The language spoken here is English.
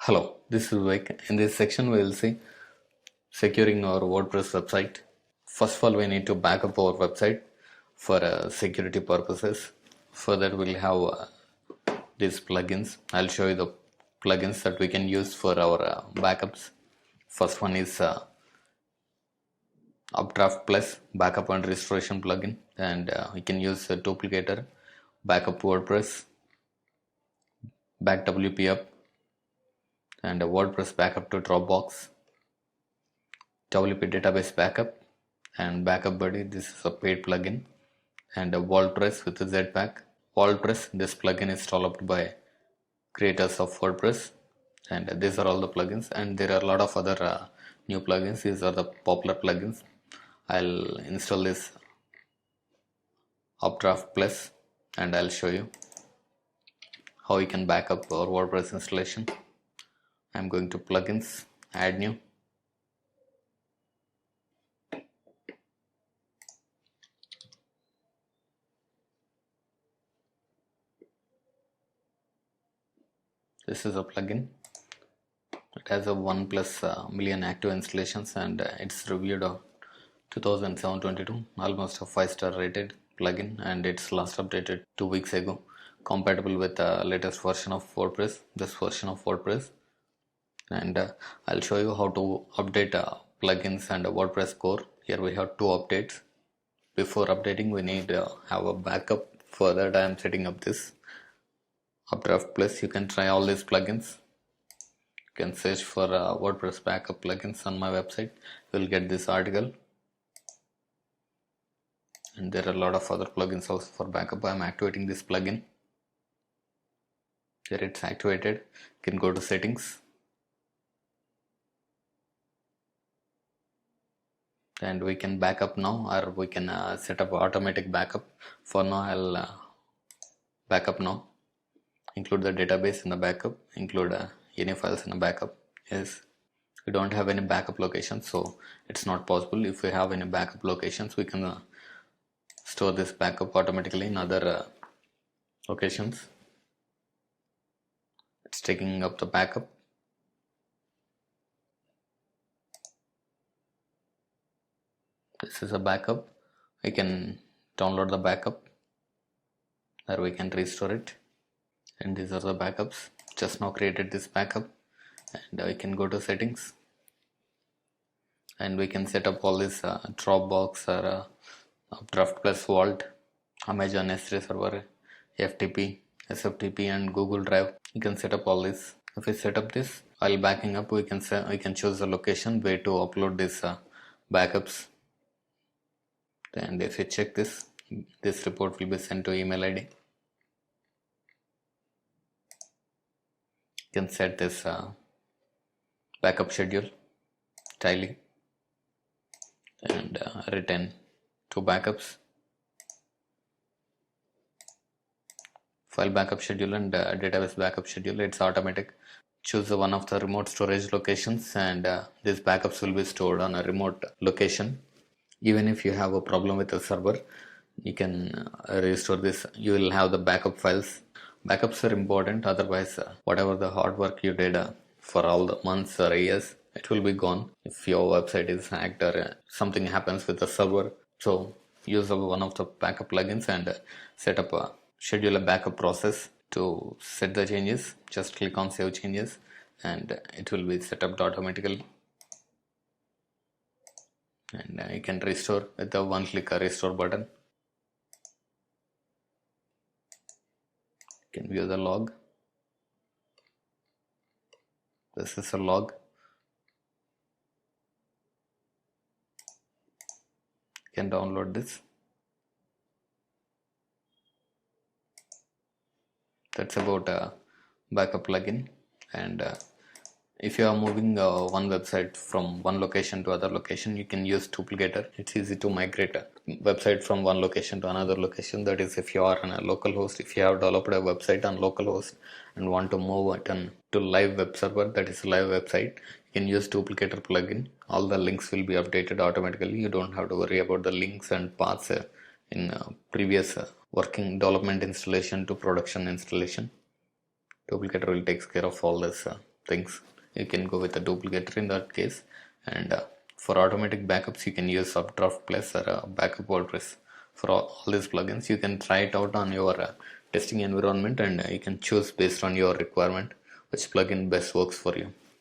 Hello, this is Vivek. In this section, we will see securing our WordPress website. First of all, we need to back up our website for security purposes. For that, we'll have these plugins. I'll show you the plugins that we can use for our backups. First one is Updraft Plus Backup and Restoration plugin, and we can use a duplicator, Backup WordPress, Back WP Up, and a WordPress backup to Dropbox, WP database backup, and Backup Buddy. This is a paid plugin, and a WordPress with a Zpack. WordPress, this plugin is developed by creators of WordPress, and these are all the plugins. And there are a lot of other new plugins. These are the popular plugins. I'll install this Updraft Plus, and I'll show you how you can back up our WordPress installation. I'm going to plugins, add new. This is a plugin. It has a 1+ million active installations, and it's reviewed on 2022, almost a 5-star rated plugin, and it's last updated 2 weeks ago, compatible with the latest version of WordPress, this version of WordPress. And I'll show you how to update plugins and WordPress core. Here we have 2 updates. Before updating, we need to have a backup. For that, I am setting up this Updraft Plus. You can try all these plugins. You can search for WordPress backup plugins on my website. You will get this article. And there are a lot of other plugins also for backup. I am activating this plugin. Here it's activated. You can go to settings. And we can back up now, or we can set up automatic backup. For now, I'll back up now. Include the database in the backup, include any files in the backup. Yes, we don't have any backup locations, so it's not possible. If we have any backup locations, we can store this backup automatically in other locations. It's taking up the backup. This is a backup. We can download the backup, or we can restore it. And these are the backups. Just now created this backup, and we can go to settings, and we can set up all this Dropbox or Updraft Plus Vault, Amazon S3 server, FTP, SFTP, and Google Drive. You can set up all this. If we set up this, while backing up, we can choose the location where to upload these backups. And if you check this report will be sent to email ID. You can set this backup schedule daily and return 2 backups. File backup schedule and database backup schedule. It's automatic. Choose one of the remote storage locations, and these backups will be stored on a remote location. Even if you have a problem with the server, you can restore this. You will have the backup files. Backups are important, otherwise whatever the hard work you did for all the months or years, it will be gone if your website is hacked or something happens with the server. So use one of the backup plugins and set up schedule a backup process to set the changes. Just click on save changes, and it will be set up automatically. And you can restore with the one-click restore button. You can view the log. This is a log. You can download this. That's about a backup plugin. And if you are moving one website from one location to other location, you can use duplicator. It's easy to migrate a website from one location to another location. That is, if you are on a local host, if you have developed a website on localhost and want to move it to live web server, that is live website, you can use duplicator plugin. All the links will be updated automatically. You don't have to worry about the links and paths in previous working development installation to production installation. Duplicator will take care of all this things, you can go with a duplicator in that case. And for automatic backups, you can use Updraft Plus or Backup WordPress. For all these plugins, you can try it out on your testing environment, and you can choose based on your requirement which plugin best works for you.